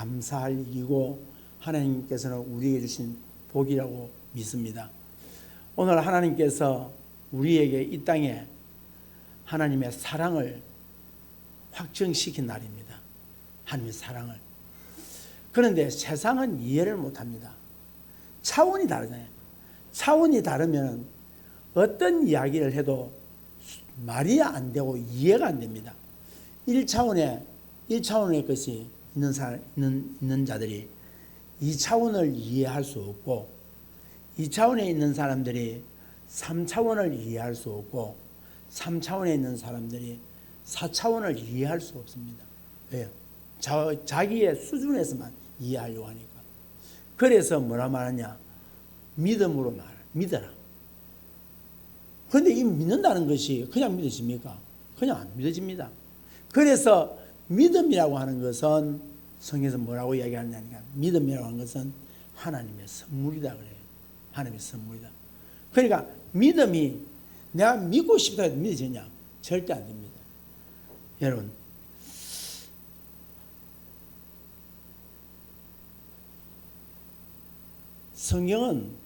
감사할 일이고 하나님께서는 우리에게 주신 복이라고 믿습니다. 오늘 하나님께서 우리에게 이 땅에 하나님의 사랑을 확증시킨 날입니다. 하나님의 사랑을. 그런데 세상은 이해를 못합니다. 차원이 다르잖아요. 차원이 다르면 어떤 이야기를 해도 말이 안 되고 이해가 안 됩니다. 1차원의 것이 있는 자들이 2차원을 이해할 수 없고 2차원에 있는 사람들이 3차원을 이해할 수 없고 3차원에 있는 사람들이 4차원을 이해할 수 없습니다. 왜요? 자기의 수준에서만 이해하려고 하니까. 그래서 뭐라 말하냐? 믿음으로 믿어라. 그런데 이 믿는다는 것이 그냥 믿어집니까? 그냥 안 믿어집니다. 그래서 믿음이라고 하는 것은 성경에서 뭐라고 이야기하느냐? 믿음이라고 하는 것은 하나님의 선물이다 그래요. 하나님의 선물이다. 그러니까 믿음이 내가 믿고 싶다 해도 믿어지냐? 절대 안 됩니다. 여러분, 성경은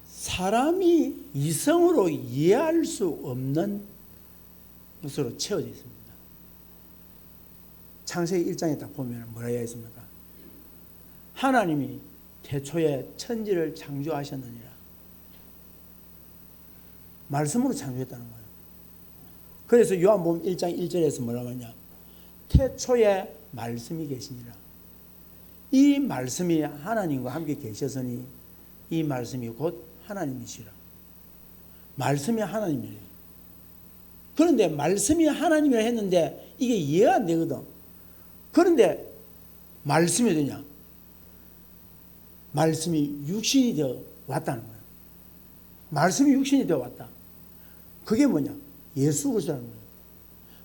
사람이 이성으로 이해할 수 없는 것으로 채워져 있습니다. 창세기 1장에 딱 보면 뭐라 되어 있습니까? 하나님이 태초에 천지를 창조하셨느니라. 말씀으로 창조했다는 거예요. 그래서 요한복음 1장 1절에서 뭐라고 하냐? 태초에 말씀이 계시니라. 이 말씀이 하나님과 함께 계셨으니 이 말씀이 곧 하나님이시라. 말씀이 하나님이래요. 그런데 말씀이 하나님이라 했는데 이게 이해가 안 되거든. 그런데 말씀이 되냐? 말씀이 육신이 되어 왔다는 거예요. 말씀이 육신이 되어 왔다. 그게 뭐냐? 예수 그리스도라는 거예요.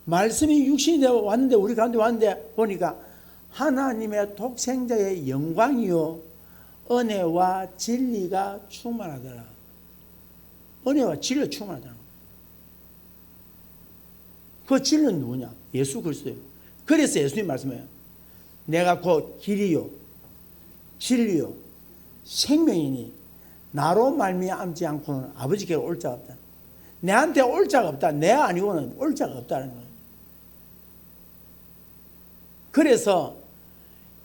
말씀이 육신이 되어 왔는데 우리 가운데 왔는데 보니까 하나님의 독생자의 영광이요 은혜와 진리가 충만하더라. 은혜와 진리가 충만하더라. 그 진리는 누구냐? 예수 그리스도예요. 그래서 예수님 말씀해요. 내가 곧 길이요 진리요 생명이니 나로 말미암지 않고는 아버지께로 올 자가 없다. 내한테 올 자가 없다. 내 아니고는 올 자가 없다는 거예요. 그래서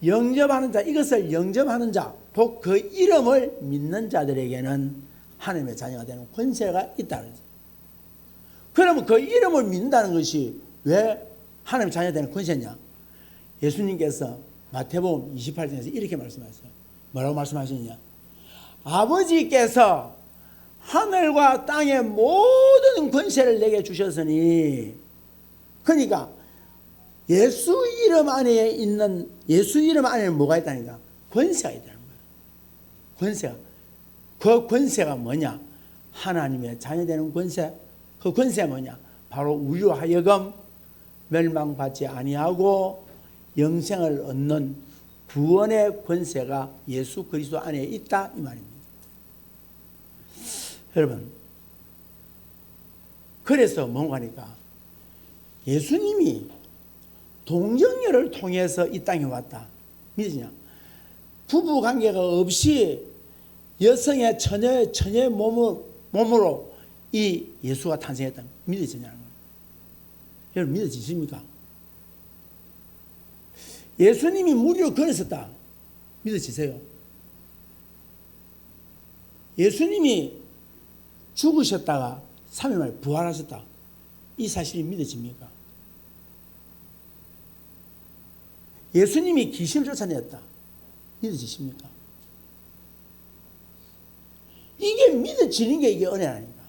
영접하는 자, 이것을 영접하는 자, 곧 그 이름을 믿는 자들에게는 하나님의 자녀가 되는 권세가 있다는 거죠. 그러면 그 이름을 믿는다는 것이 왜 하나님의 자녀가 되는 권세냐? 예수님께서 마태복음 28장에서 이렇게 말씀하셨어요. 뭐라고 말씀하시느냐? 아버지께서 하늘과 땅의 모든 권세를 내게 주셨으니, 그러니까 예수 이름 안에 있는, 예수 이름 안에는 뭐가 있다니까? 권세가 있다는 거예요. 권세가. 그 권세가 뭐냐? 하나님의 자녀되는 권세. 그 권세가 뭐냐? 바로 우리로 하여금 멸망받지 아니하고 영생을 얻는 구원의 권세가 예수 그리스도 안에 있다 이 말입니다. 여러분, 그래서 뭔가 하니까 예수님이 동정녀를 통해서 이 땅에 왔다. 믿으냐? 부부 관계가 없이 여성의 처녀의 몸으로 이 예수가 탄생했다. 믿어지냐는 거예요. 여러분 믿어지십니까? 예수님이 무리로 걸으셨다. 믿어지세요? 예수님이 죽으셨다가 3일 만에 부활하셨다. 이 사실이 믿어집니까? 예수님이 귀신을 쫓아냈다. 믿어지십니까? 이게 믿어지는 게 이게 은혜 아닙니까?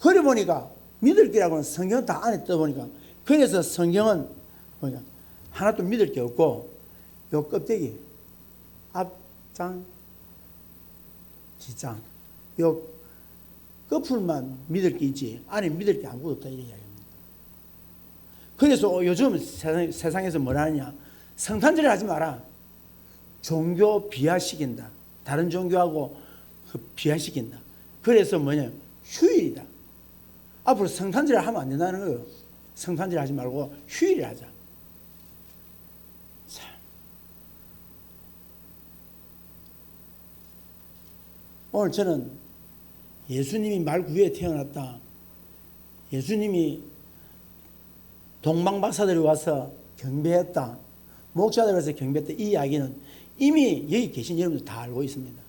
그래 보니까 믿을 게라고는 성경 다 안에 떠보니까, 그래서 성경은 뭐냐, 하나도 믿을 게 없고 요 껍데기 앞장 뒷장 요 끝풀만 믿을 게 있지 안에 믿을 게 아무것도 없다 이 이야기입니다. 그래서 요즘 세상에서 뭐라 하냐, 성탄절을 하지 마라. 종교 비하시킨다. 다른 종교하고 비하시킨다. 그래서 뭐냐, 휴일이다. 앞으로 성탄절을 하면 안 된다는 거예요. 성탄절 하지 말고 휴일을 하자. 오늘 저는 예수님이 말구유에 태어났다, 예수님이 동방박사들이 와서 경배했다, 목자들이 와서 경배했다, 이 이야기는 이미 여기 계신 여러분들 다 알고 있습니다.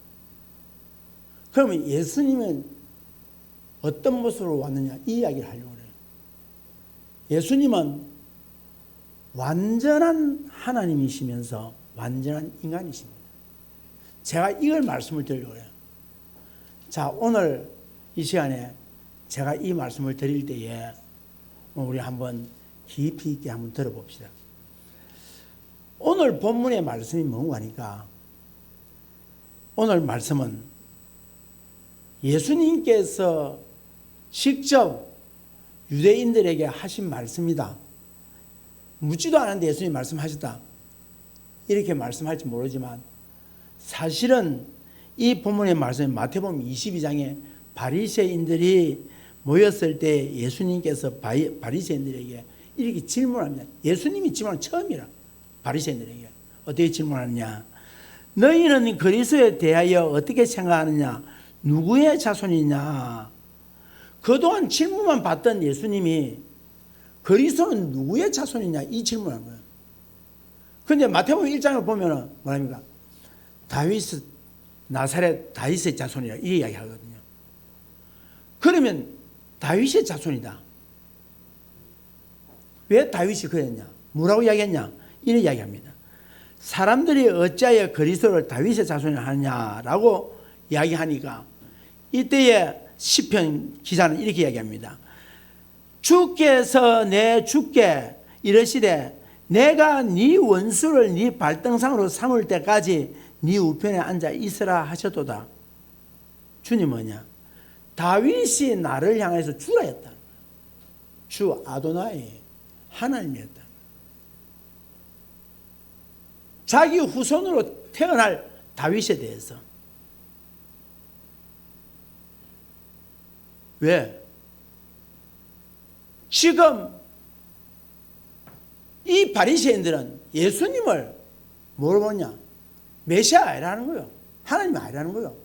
그러면 예수님은 어떤 모습으로 왔느냐, 이 이야기를 하려고 해요. 예수님은 완전한 하나님이시면서 완전한 인간이십니다. 제가 이걸 말씀을 드리려고 해요. 자, 오늘 이 시간에 제가 이 말씀을 드릴 때에 우리 한번 깊이 있게 한번 들어봅시다. 오늘 본문의 말씀이 뭔가 하니까, 오늘 말씀은 예수님께서 직접 유대인들에게 하신 말씀이다. 묻지도 않았는데 예수님이 말씀하셨다, 이렇게 말씀할지 모르지만, 사실은 이 본문의 말씀은 마태복음 22장에 바리새인들이 모였을 때 예수님께서 바리새인들에게 이렇게 질문합니다. 예수님이 질문한 처음이라. 바리새인들에게 어떻게 질문하느냐, 너희는 그리스도에 대하여 어떻게 생각하느냐, 누구의 자손이냐. 그동안 질문만 받던 예수님이 그리스도는 누구의 자손이냐, 이 질문한 거예요. 그런데 마태복음 1장을 보면 뭐랍니까? 다윗, 나사렛 다윗의 자손이라 이 이야기 하거든요. 그러면 다윗의 자손이다. 왜 다윗이 그랬냐? 뭐라고 이야기했냐? 이런 이야기합니다. 사람들이 어찌하여 그리스도를 다윗의 자손이라 하느냐라고 이야기하니까, 이때에 시편 기자는 이렇게 이야기합니다. 주께서 내 주께 이르시되 내가 네 원수를 네 발등상으로 삼을 때까지 네 우편에 앉아 있으라 하셨도다. 주님 뭐냐? 다윗이 나를 향해서 주라 했다. 주 아도나이, 하나님이었다. 자기 후손으로 태어날 다윗에 대해서. 왜? 지금 이 바리새인들은 예수님을 뭐로 보냐? 메시아 아니라는 거예요. 하나님 아니라는 거예요.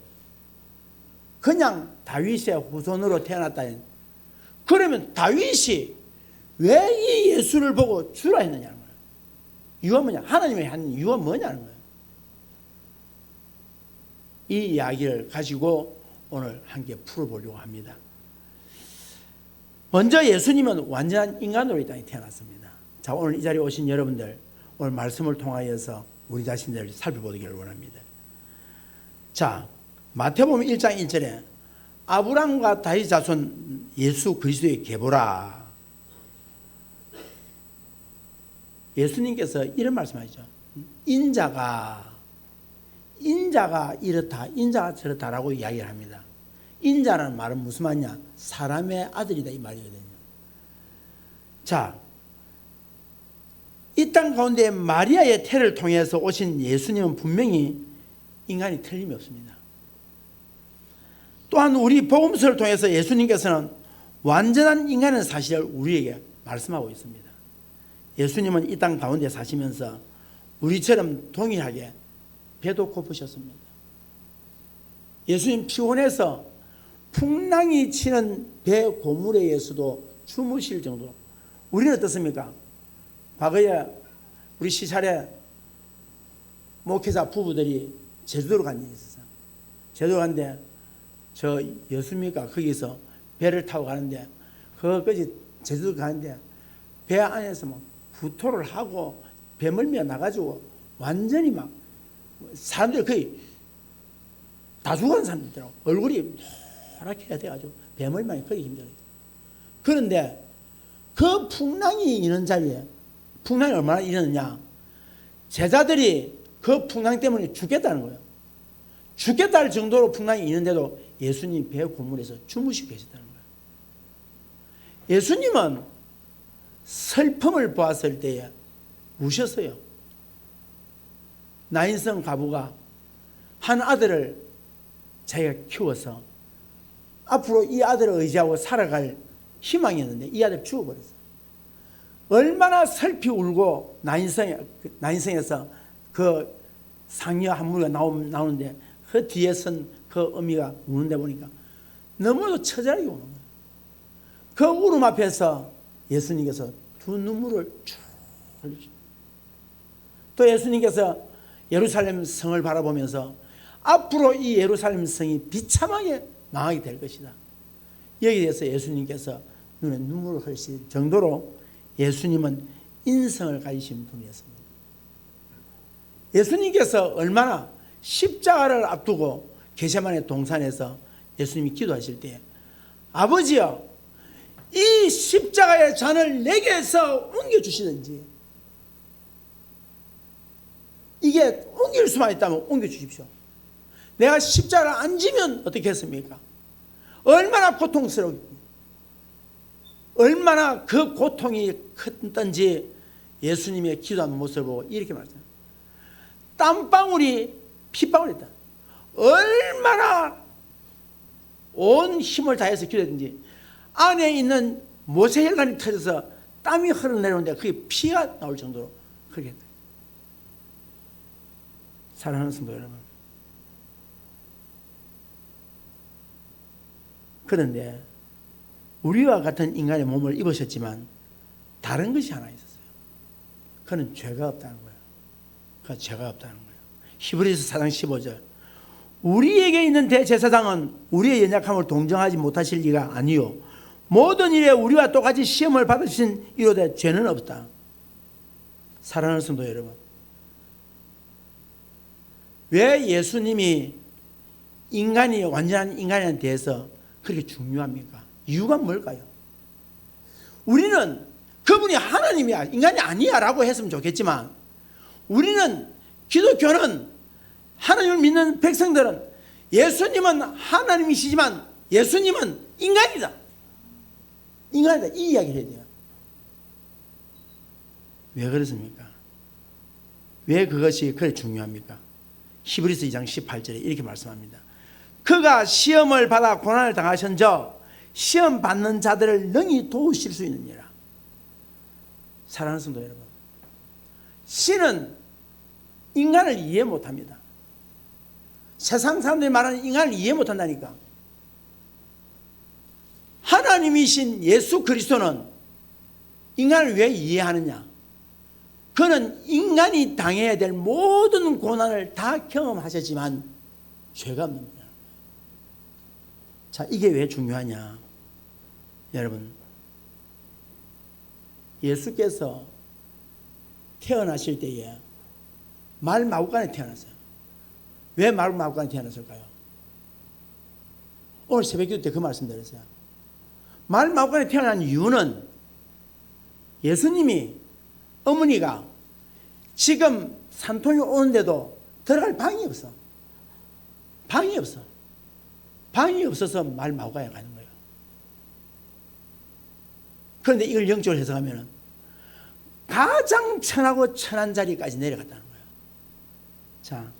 그냥 다윗의 후손으로 태어났다. 그러면 다윗이 왜 이 예수를 보고 주라 했느냐는 거예요. 이유가 뭐냐? 하나님의 한 이유가 뭐냐는 거예요. 이 이야기를 가지고 오늘 함께 풀어보려고 합니다. 먼저 예수님은 완전한 인간으로 이 땅에 태어났습니다. 자, 오늘 이 자리에 오신 여러분들, 오늘 말씀을 통하여서 우리 자신들을 살펴보기를 원합니다. 자, 마태복음 1장 1절에 아브라함과 다윗 자손 예수 그리스도의 계보라. 예수님께서 이런 말씀하시죠. 인자가 이렇다, 인자가 저렇다라고 이야기를 합니다. 인자라는 말은 무슨 말이냐? 사람의 아들이다, 이 말이거든요. 자, 이 땅 가운데 마리아의 태를 통해서 오신 예수님은 분명히 인간이 틀림이 없습니다. 또한 우리 복음서를 통해서 예수님께서는 완전한 인간의 사실을 우리에게 말씀하고 있습니다. 예수님은 이 땅 가운데 사시면서 우리처럼 동일하게 배도 고프셨습니다. 예수님 피곤해서 풍랑이 치는 배 고물에 의해서도 주무실 정도로. 우리는 어떻습니까? 과거에 우리 시찰에 목회자 부부들이 제주도로 간 일이 있었어요. 제주도 갔는데 저 여수입니까? 거기서 배를 타고 가는데 그것까지 제주도 가는데 배 안에서 막 구토를 하고 배멀미가 나가지고 완전히 막 사람들이 거의 다 죽은 사람들이더라고. 얼굴이 노랗게 돼가지고 배멀미가 거의 힘들어요. 그런데 그 풍랑이 이런 자리에, 풍랑이 얼마나 이러느냐, 제자들이 그 풍랑 때문에 죽겠다는 거예요. 죽겠다 할 정도로 풍랑이 있는데도 예수님 배 고물에서 주무시고 계셨다는 거예요. 예수님은 슬픔을 보았을 때에 우셨어요. 나인성 가부가 한 아들을 자기가 키워서 앞으로 이 아들을 의지하고 살아갈 희망이었는데 이 아들 죽어버렸어요. 얼마나 슬피 울고 나인성에서 그 상여 한 무리가 나오는데 그 뒤에 선 그 어미가 우는데 보니까 너무도 처절하게 우는 거예요. 그 울음 앞에서 예수님께서 두 눈물을 쭉 흘리시고, 또 예수님께서 예루살렘 성을 바라보면서 앞으로 이 예루살렘 성이 비참하게 망하게 될 것이다, 여기에 대해서 예수님께서 눈에 눈물을 흘리실 정도로 예수님은 인성을 가지신 분이었습니다. 예수님께서 얼마나 십자가를 앞두고 겟세마네 동산에서 예수님이 기도하실 때, 아버지여, 이 십자가의 잔을 내게서 옮겨주시든지, 이게 옮길 수만 있다면 옮겨주십시오. 내가 십자가를 안 지면 어떻게 했습니까? 얼마나 고통스럽습니까? 얼마나 그 고통이 컸던지 예수님의 기도하는 모습을 보고 이렇게 말했어요. 땀방울이 핏방울이다. 얼마나 온 힘을 다해서 기도했든지 안에 있는 모세혈관이 터져서 땀이 흘러내려오는데 그게 피가 나올 정도로 그렇게 했다. 사랑하는 성도 여러분, 그런데 우리와 같은 인간의 몸을 입으셨지만 다른 것이 하나 있었어요. 그는 죄가 없다는 거예요. 그 죄가 없다는 거예요. 히브리서 4장 15절, 우리에게 있는 대제사장은 우리의 연약함을 동정하지 못하실 리가 아니요 모든 일에 우리와 똑같이 시험을 받으신 이로되 죄는 없다. 사랑하는 성도 여러분, 왜 예수님이 인간이 완전한 인간에 대해서 그렇게 중요합니까? 이유가 뭘까요? 우리는 그분이 하나님이야, 인간이 아니야 라고 했으면 좋겠지만, 우리는, 기독교는, 하나님을 믿는 백성들은 예수님은 하나님이시지만 예수님은 인간이다, 인간이다, 이 이야기를 해야 돼요. 왜 그렇습니까? 왜 그것이 그렇게 중요합니까? 히브리서 2장 18절에 이렇게 말씀합니다. 그가 시험을 받아 고난을 당하신저 시험 받는 자들을 능히 도우실 수 있느니라. 사랑하는 성도 여러분, 신은 인간을 이해 못합니다. 세상 사람들이 말하는 인간을 이해 못한다니까. 하나님이신 예수 그리스도는 인간을 왜 이해하느냐? 그는 인간이 당해야 될 모든 고난을 다 경험하셨지만 죄가 없는 거예요. 자, 이게 왜 중요하냐? 여러분, 예수께서 태어나실 때에 말마구간에 태어났어요. 왜 말마구간에 태어났을까요? 오늘 새벽기도 때 그 말씀 드렸어요. 말마구간에 태어난 이유는 예수님이, 어머니가 지금 산통이 오는데도 들어갈 방이 없어. 방이 없어. 방이 없어서 말마구간에 가는 거예요. 그런데 이걸 영적으로 해석하면 가장 천하고 천한 자리까지 내려갔다는 거예요. 자,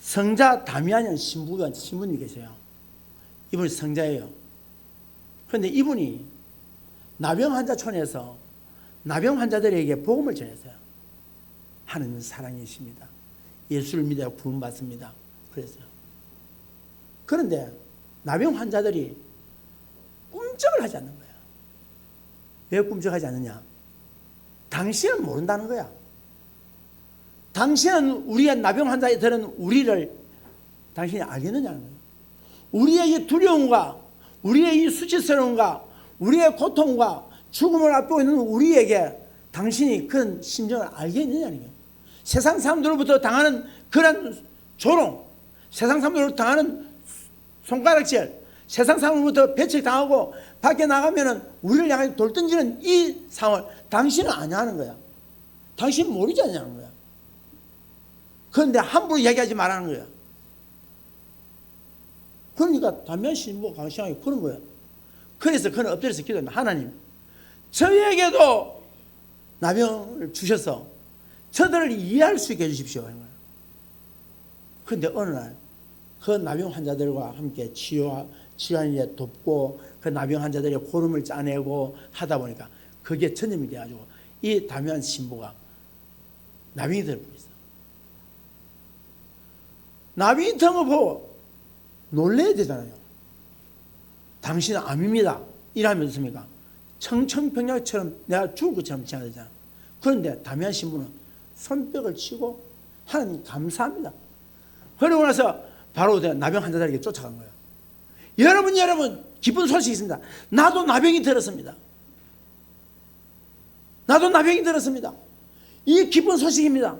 성자 다미안이라는 신부님이 계세요. 이분이 성자예요. 그런데 이분이 나병 환자촌에서 나병 환자들에게 복음을 전했어요. 하나님은 사랑이십니다. 예수를 믿어 구원받습니다. 그랬어요. 그런데 나병 환자들이 꿈쩍을 하지 않는 거야. 왜 꿈쩍하지 않느냐? 당신은 모른다는 거야. 당신은, 우리의 나병 환자들은 우리를 당신이 알겠느냐는 거예요. 우리의 이 두려움과 우리의 이 수치스러움과 우리의 고통과 죽음을 앞두고 있는 우리에게 당신이 그런 심정을 알겠느냐는 거예요. 세상 사람들로부터 당하는 그런 조롱, 세상 사람들로부터 당하는 손가락질, 세상 사람으로부터 배척당하고 밖에 나가면은 우리를 향해 돌 던지는 이 상황을 당신은 아냐 하는 거야. 당신은 모르지 않냐는 거야. 그런데 함부로 이야기하지 말라는 거야. 그러니까 담양 신부 강시장이 그런 거야. 그래서 그는 엎드려서 기도합니다. 하나님, 저희에게도 나병을 주셔서 저들을 이해할 수 있게 해주십시오. 그런데 어느 날 그 나병 환자들과 함께 치료하는 일에 돕고 그 나병 환자들의 고름을 짜내고 하다 보니까 그게 전염이 돼가지고 이 담양 신부가 나병이 들어버렸어. 나비 등을 보고 놀래야 되잖아요. 당신은 암입니다. 이러면 어떻습니까? 청천벽력처럼 내가 죽을 것처럼 생각되잖아. 그런데 다미안 신부는 손뼉을 치고 하나님 감사합니다. 그러고 나서 바로 나병 환자들에게 쫓아간 거예요. 여러분 기쁜 소식이 있습니다. 나도 나병이 들었습니다. 나도 나병이 들었습니다. 이 기쁜 소식입니다.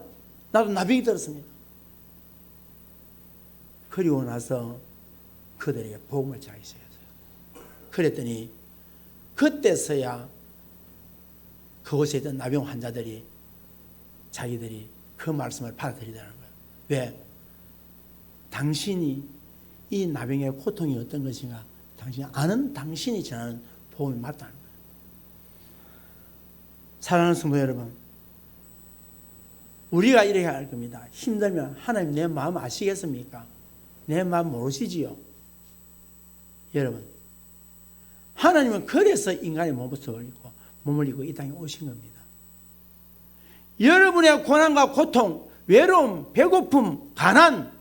나도 나병이 들었습니다. 그리고 나서 그들에게 복음을 전하기 시작했어요. 그랬더니 그때서야 그곳에 있던 나병 환자들이 자기들이 그 말씀을 받아들이더라는 거예요. 왜? 당신이 이 나병의 고통이 어떤 것인가 당신이 아는 당신이 전하는 복음이 맞다는 거예요. 사랑하는 성도 여러분, 우리가 이렇게 할 겁니다. 힘들면 하나님 내 마음 아시겠습니까? 내 마음 모르시지요? 여러분, 하나님은 그래서 인간의 몸을 입고 이 땅에 오신 겁니다. 여러분의 고난과 고통, 외로움, 배고픔, 가난,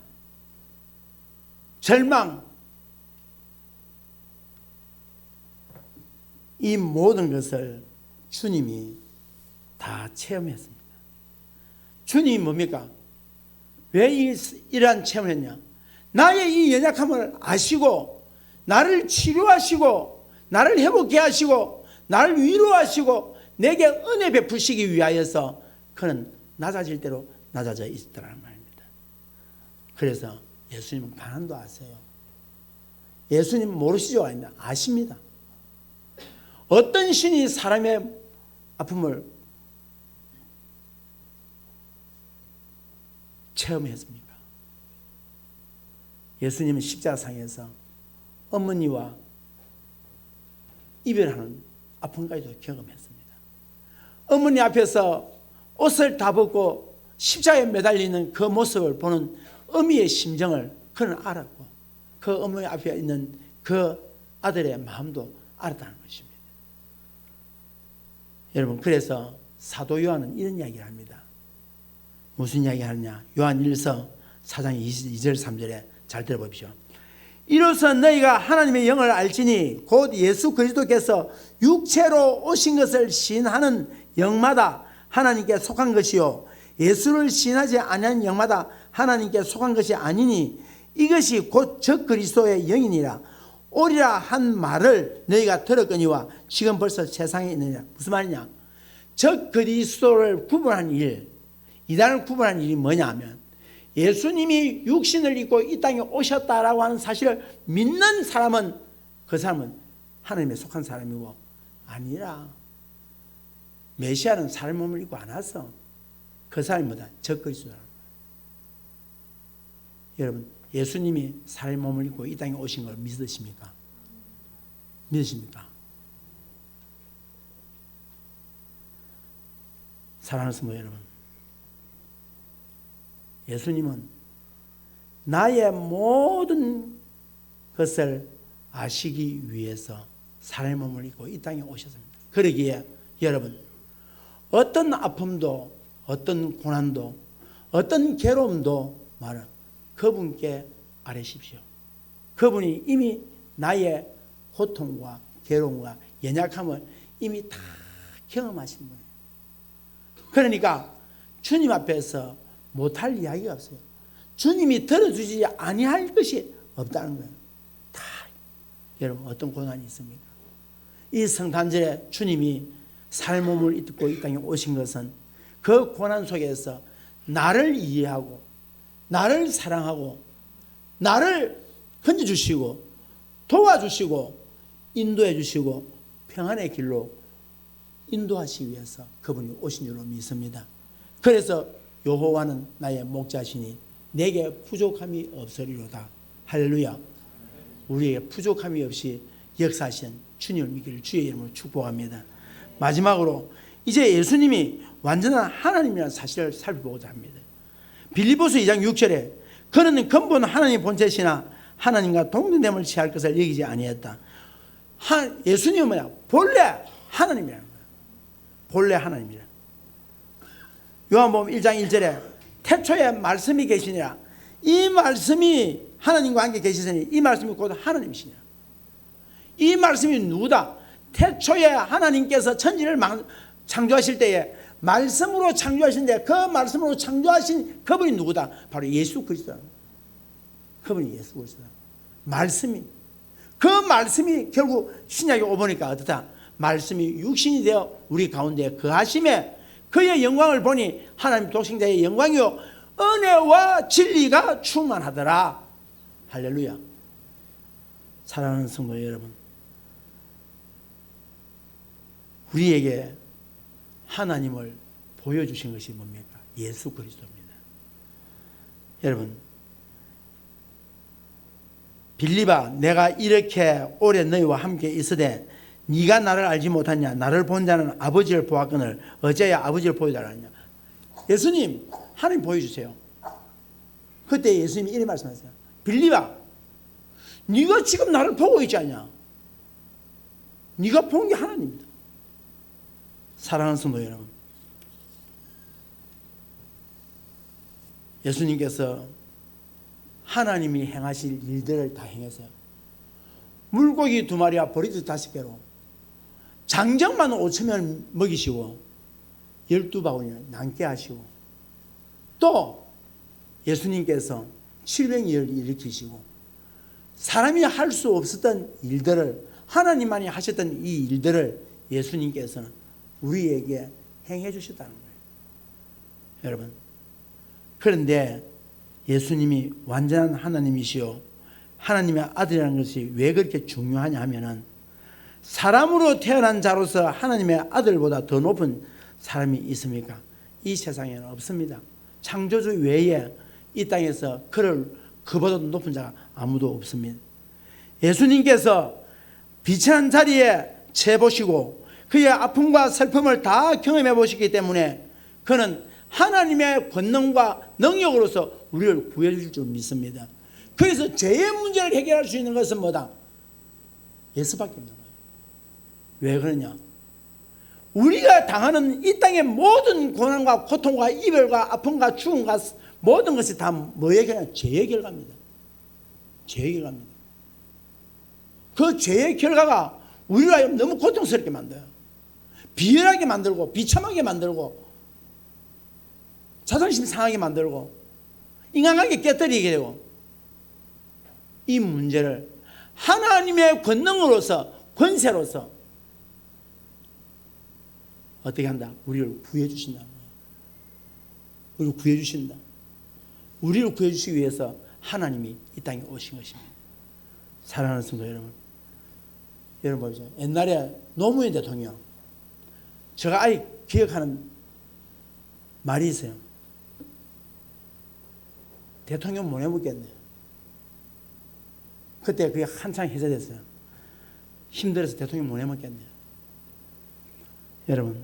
절망, 이 모든 것을 주님이 다 체험했습니다. 주님이 뭡니까? 왜 이러한 체험을 했냐? 나의 이 연약함을 아시고 나를 치료하시고 나를 회복케 하시고 나를 위로하시고 내게 은혜 베푸시기 위하여서 그는 낮아질 대로 낮아져 있더라는 말입니다. 그래서 예수님은 가난도 아세요. 예수님 모르시죠? 아닙니다. 아십니다. 어떤 신이 사람의 아픔을 체험했습니까? 예수님은 십자가상에서 어머니와 이별하는 아픔까지도 경험했습니다. 어머니 앞에서 옷을 다 벗고 십자가에 매달리는 그 모습을 보는 어미의 심정을 그는 알았고 그 어머니 앞에 있는 그 아들의 마음도 알았다는 것입니다. 여러분, 그래서 사도 요한은 이런 이야기를 합니다. 무슨 이야기 하느냐? 요한 1서 4장 2절 3절에 잘 들어보십시오. 이로써 너희가 하나님의 영을 알지니 곧 예수 그리스도께서 육체로 오신 것을 시인하는 영마다 하나님께 속한 것이요 예수를 시인하지 아니한 영마다 하나님께 속한 것이 아니니 이것이 곧 적 그리스도의 영이니라. 오리라 한 말을 너희가 들었거니와 지금 벌써 세상에 있느니라. 무슨 말이냐? 적 그리스도를 구분한 일, 이단을 구분한 일이 뭐냐 하면 예수님이 육신을 입고 이 땅에 오셨다라고 하는 사실을 믿는 사람은 그 사람은 하나님에 속한 사람이고 아니라 메시아는 사람 몸을 입고 안 와서 그 사람이 뭐다? 적 그리스도라는 거예요. 여러분, 예수님이 사람 몸을 입고 이 땅에 오신 걸 믿으십니까? 믿으십니까? 사랑하는 성도 여러분, 예수님은 나의 모든 것을 아시기 위해서 사람의 몸을 입고 이 땅에 오셨습니다. 그러기에 여러분, 어떤 아픔도 어떤 고난도 어떤 괴로움도 말은 그분께 아뢰십시오. 그분이 이미 나의 고통과 괴로움과 연약함을 이미 다 경험하신 거예요. 그러니까 주님 앞에서 못할 이야기가 없어요. 주님이 들어주지 아니할 것이 없다는 거예요. 다. 여러분, 어떤 고난이 있습니까? 이 성탄절에 주님이 살 몸을 입고 이 땅에 오신 것은 그 고난 속에서 나를 이해하고 나를 사랑하고 나를 건져주시고 도와주시고 인도해 주시고 평안의 길로 인도하시기 위해서 그분이 오신 줄로 믿습니다. 그래서 여호와는 나의 목자시니 내게 부족함이 없으리로다. 할렐루야. 우리에게 부족함이 없이 역사하신 주님을 믿기를 주의 이름으로 축복합니다. 마지막으로 이제 예수님이 완전한 하나님이라는 사실을 살펴보고자 합니다. 빌립보서 2장 6절에 그는 근본 하나님 본체시나 하나님과 동등됨을 취할 것을 여기지 아니했다. 예수님은 뭐야? 본래 하나님이라는 거예요. 본래 하나님이라. 요한복음 1장 1절에 태초에 말씀이 계시니라. 이 말씀이 하나님과 함께 계시더니 이 말씀이 곧 하나님이시냐. 이 말씀이 누구다? 태초에 하나님께서 천지를 창조하실 때에 말씀으로 창조하신데 그 말씀으로 창조하신 그분이 누구다? 바로 예수 그리스도다. 그분이 예수 그리스도다. 말씀이, 그 말씀이 결국 신약에 오보니까 어떻다? 말씀이 육신이 되어 우리 가운데 거하심에 그의 영광을 보니 하나님 독생자의 영광이요 은혜와 진리가 충만하더라. 할렐루야. 사랑하는 성도 여러분, 우리에게 하나님을 보여주신 것이 뭡니까? 예수 그리스도입니다. 여러분, 빌립아, 내가 이렇게 오래 너희와 함께 있으되 네가 나를 알지 못하냐? 나를 본 자는 아버지를 보았거늘 어째야 아버지를 보여달라냐? 예수님, 하나님 보여주세요. 그때 예수님이 이렇게 말씀하세요. 빌립아, 네가 지금 나를 보고 있지 않냐? 네가 본 게 하나님입니다. 사랑하는 성도 여러분, 예수님께서 하나님이 행하실 일들을 다 행했어요. 물고기 2마리와 보리도 5개로 장정만 5천명 먹이시고 12바구니를 남게 하시고 또 예수님께서 700일을 일으키시고 사람이 할 수 없었던 일들을 하나님만이 하셨던 이 일들을 예수님께서는 우리에게 행해 주셨다는 거예요. 여러분, 그런데 예수님이 완전한 하나님이시요 하나님의 아들이라는 것이 왜 그렇게 중요하냐 하면은 사람으로 태어난 자로서 하나님의 아들보다 더 높은 사람이 있습니까? 이 세상에는 없습니다. 창조주 외에 이 땅에서 그보다 높은 자가 아무도 없습니다. 예수님께서 비천한 자리에 재보시고 그의 아픔과 슬픔을 다 경험해 보시기 때문에 그는 하나님의 권능과 능력으로서 우리를 구해주실 줄 믿습니다. 그래서 죄의 문제를 해결할 수 있는 것은 뭐다? 예수밖에 없는 거예요. 왜 그러냐? 우리가 당하는 이 땅의 모든 고난과 고통과 이별과 아픔과 죽음과 모든 것이 다 뭐의 결과냐? 죄의 결과입니다. 죄의 결과입니다. 그 죄의 결과가 우리를 너무 고통스럽게 만들어요. 비열하게 만들고 비참하게 만들고 자존심 상하게 만들고 인간관계 깨뜨리게 되고 이 문제를 하나님의 권능으로서 권세로서 어떻게 한다? 우리를 구해 주신다는 거예요. 우리를 구해 주신다. 우리를 구해 주시기 위해서 하나님이 이 땅에 오신 것입니다. 사랑하는 성도 여러분, 여러분 보세요. 옛날에 노무현 대통령, 제가 아직 기억하는 말이 있어요. 대통령 못 해먹겠네요. 그때 그게 한창 해제됐어요. 힘들어서 대통령 못 해먹겠네요. 여러분,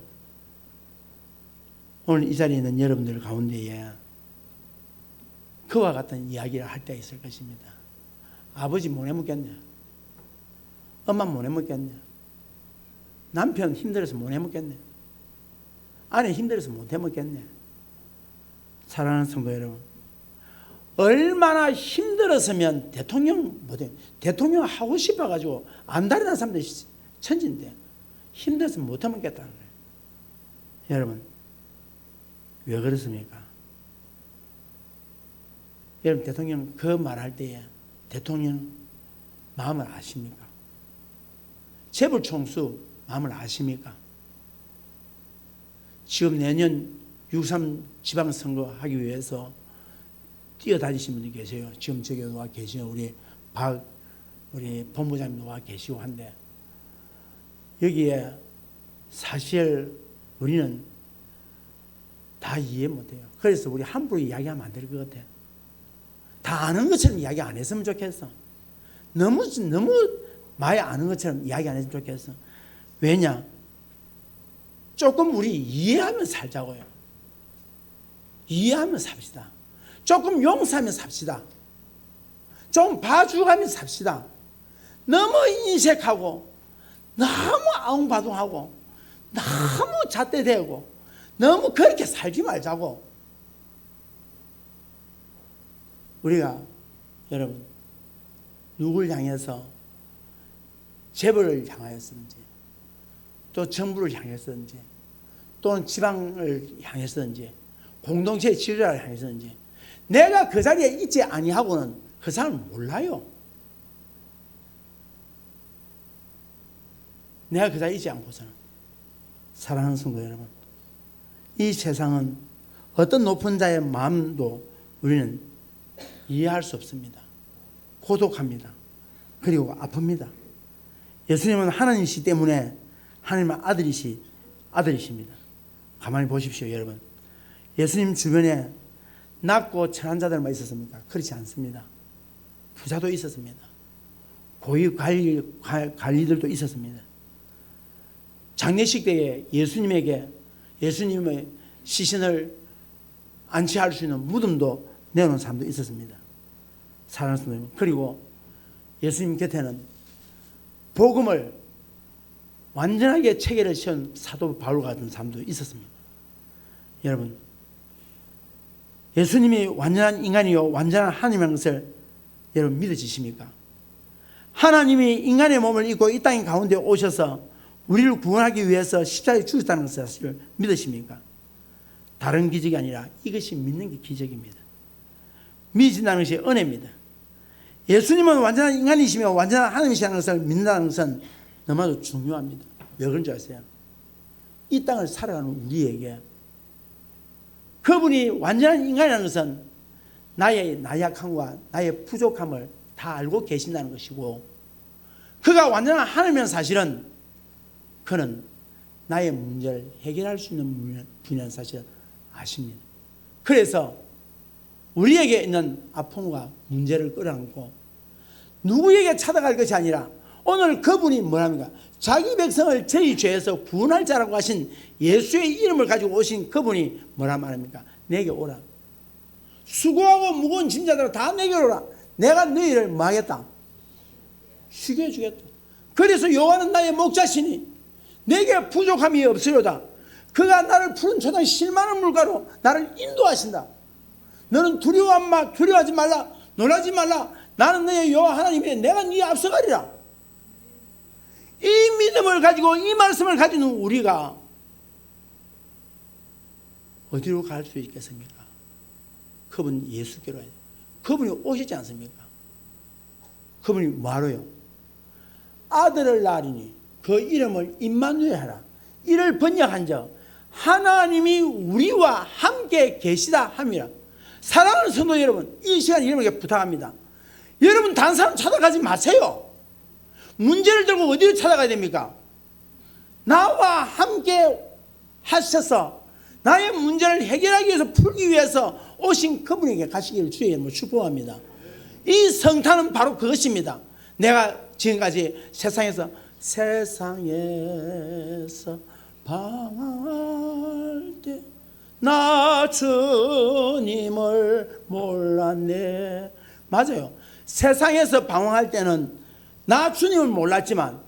오늘 이 자리에 있는 여러분들 가운데에 그와 같은 이야기를 할 때 있을 것입니다. 아버지 못 해먹겠네요. 엄마 못 해먹겠네요. 남편 힘들어서 못 해먹겠네요. 아내 힘들어서 못 해먹겠네요. 사랑하는 성도 여러분, 얼마나 힘들었으면 대통령 못해. 대통령 하고 싶어가지고 안달이 난 사람들이 천진데 힘들어서 못 해먹겠다는 거예요. 여러분, 왜 그렇습니까? 여러분, 대통령 그 말할 때에 대통령 마음을 아십니까? 재벌 총수 마음을 아십니까? 지금 내년 6.3 지방선거 하기 위해서 뛰어다니신 분이 계세요. 지금 저기 와 계시는 우리 본부장님도 와 계시고 한데 여기에 사실 우리는 다 이해 못해요. 그래서 우리 함부로 이야기하면 안 될 것 같아요. 다 아는 것처럼 이야기 안 했으면 좋겠어. 너무 많이 아는 것처럼 이야기 안 했으면 좋겠어. 왜냐? 조금 우리 이해하면 살자고요. 이해하면 삽시다. 조금 용서하면 삽시다. 좀 봐주가면서 삽시다. 너무 인색하고 너무 아웅바둥하고 너무 잣대대고 너무 그렇게 살지 말자고. 우리가 여러분 누굴 향해서 재벌을 향하였든지 또 정부를 향했든지 또는 지방을 향했든지 공동체의 지도자를 향했든지 내가 그 자리에 있지 아니하고는 그 사람을 몰라요. 내가 그 자리에 있지 않고서는. 사랑하는 성도 여러분, 이 세상은 어떤 높은 자의 마음도 우리는 이해할 수 없습니다. 고독합니다. 그리고 아픕니다. 예수님은 하나님이시기 때문에 하나님의 아들이십니다. 가만히 보십시오, 여러분. 예수님 주변에 낮고 천한 자들만 있었습니까? 그렇지 않습니다. 부자도 있었습니다. 고위 관리들도 있었습니다. 장례식 때에 예수님의 시신을 안치할 수 있는 무덤도 내놓은 사람도 있었습니다. 사랑하는 성도 여러분, 그리고 예수님 곁에는 복음을 완전하게 체계를 씌운 사도 바울 같은 사람도 있었습니다. 여러분, 예수님이 완전한 인간이요 완전한 하나님이라는 것을 여러분 믿어지십니까? 하나님이 인간의 몸을 입고 이 땅 가운데 오셔서 우리를 구원하기 위해서 십자가에 죽으셨다는 것을 믿으십니까? 다른 기적이 아니라 이것이 믿는 게 기적입니다. 믿어진다는 것이 은혜입니다. 예수님은 완전한 인간이시며 완전한 하나님이시라는 것을 믿는다는 것은 너무나도 중요합니다. 왜 그런 줄 아세요? 이 땅을 살아가는 우리에게 그분이 완전한 인간이라는 것은 나의 나약함과 나의 부족함을 다 알고 계신다는 것이고, 그가 완전한 하나님이라는 사실은 그는 나의 문제를 해결할 수 있는 분이라는 사실을 아십니다. 그래서 우리에게 있는 아픔과 문제를 끌어안고 누구에게 찾아갈 것이 아니라 오늘 그분이 뭐랍니까? 자기 백성을 저희 죄에서 구원할 자라고 하신 예수의 이름을 가지고 오신 그분이 뭐라 말합니까? 내게 오라. 수고하고 무거운 짐자들아 다 내게 오라. 내가 너희를 뭐 하겠다? 쉬게 해주겠다. 그래서 여호와는 나의 목자시니 내게 부족함이 없으려다. 그가 나를 푸른 초장 실만한 물가로 나를 인도하신다. 너는 두려워하지 말라. 놀라지 말라. 나는 너의 여호와 하나님이니 내가 네 앞서가리라. 이 믿음을 가지고 이 말씀을 가지는 우리가 어디로 갈 수 있겠습니까? 그분 예수께로 해야 돼요. 그분이 오시지 않습니까? 그분이 뭐하러요? 아들을 낳으리니 그 이름을 임마누엘 하라. 이를 번역한 적 하나님이 우리와 함께 계시다 함이라. 사랑하는 성도 여러분, 이 시간 여러분에게 부탁합니다. 여러분 다른 사람 찾아가지 마세요. 문제를 들고 어디로 찾아가야 됩니까? 나와 함께 하셔서 나의 문제를 해결하기 위해서 풀기 위해서 오신 그분에게 가시기를 주의 이름으로 축복합니다. 이 성탄은 바로 그것입니다. 내가 지금까지 세상에서 방황할 때 나 주님을 몰랐네. 맞아요. 세상에서 방황할 때는 나 주님을 몰랐지만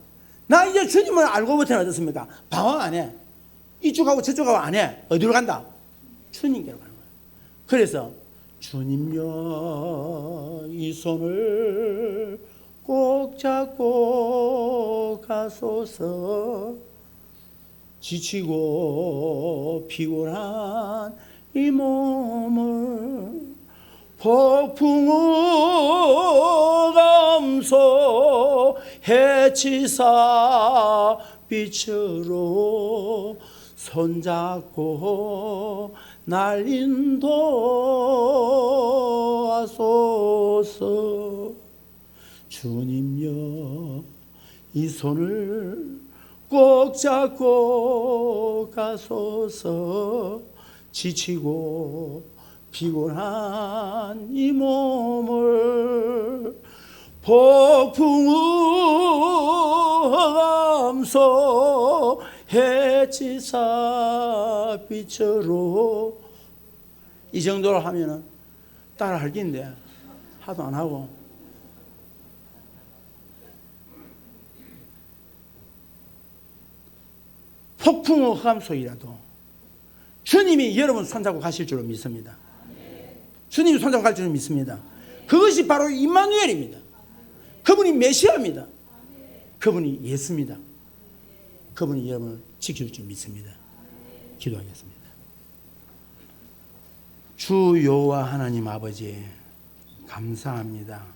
나 이제 주님을 알고부터는 어떻습니까? 방황 안 해. 이쪽하고 저쪽하고 안 해. 어디로 간다? 주님께로 가는 거예요. 그래서 주님여 이 손을 꼭 잡고 가소서. 지치고 피곤한 이 몸을 폭풍우 감소 해치사 빛으로 손잡고 날 인도하소서. 주님여 이 손을 꼭 잡고 가소서. 지치고 피곤한 이 몸을 폭풍우 감소 해치사 빛으로. 이 정도로 하면은 따라 할 긴데 하도 안 하고. 폭풍우 감소이라도 주님이 여러분 손잡고 가실 줄로 믿습니다. 주님이 손잡고 갈 줄로 믿습니다. 그것이 바로 임마누엘입니다. 그분이 메시아입니다. 그분이 예수입니다. 그분이 여러분을 지킬 줄 믿습니다. 기도하겠습니다. 주 여호와 하나님 아버지 감사합니다.